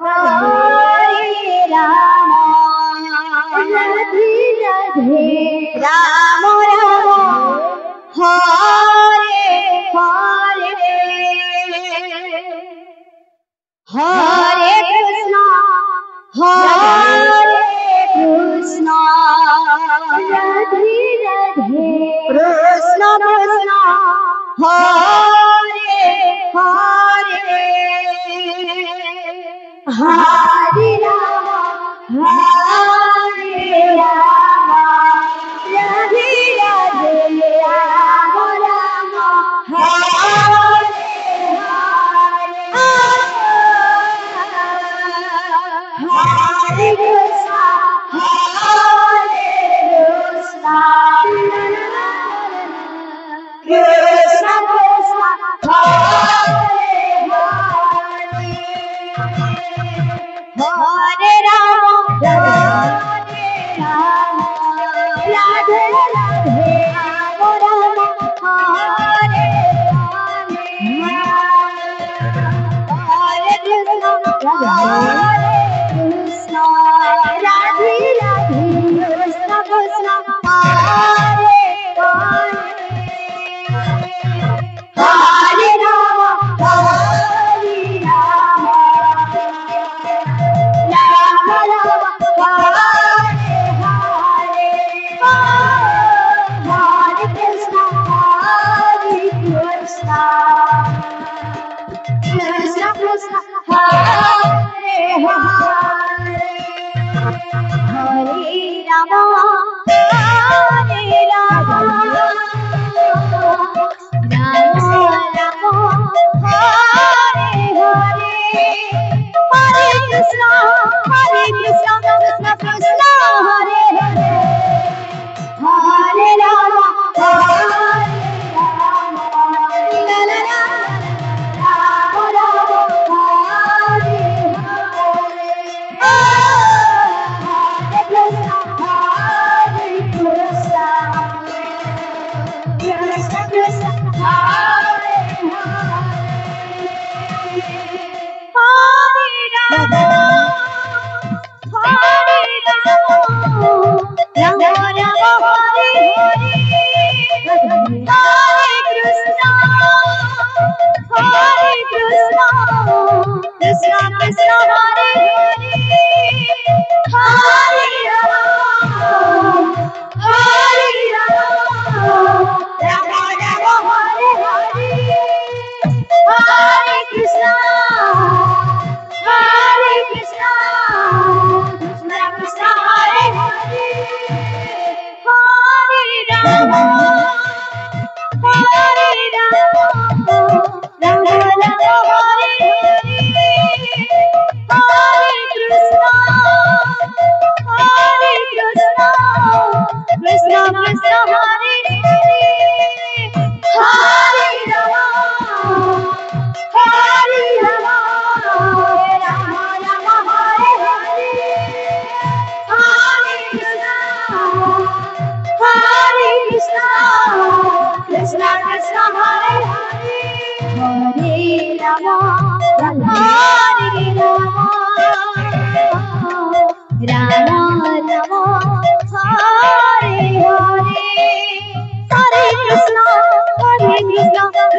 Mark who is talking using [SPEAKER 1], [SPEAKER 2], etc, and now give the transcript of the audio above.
[SPEAKER 1] Hare Ram Radhe Radhe Ram Ram Hare Hare Hare Krishna Radhe Radhe Krishna Krishna Hare Hare Hare Ram Radhe Radhe Ram Ram Hare Hare Krishna Krishna Krishna Hare Ram Radhe Radhe Ram Ram Hare Hare Krishna Radhe Radhe Krishna Krishna Hare Hare Ram Ram Ram Hare Hare Hare Krishna Krishna Krishna Hare Hare Hare Ram Ram Ram Hare Hare Hare Krishna Krishna Krishna Hare Hare Hare Ram Hare Krishna,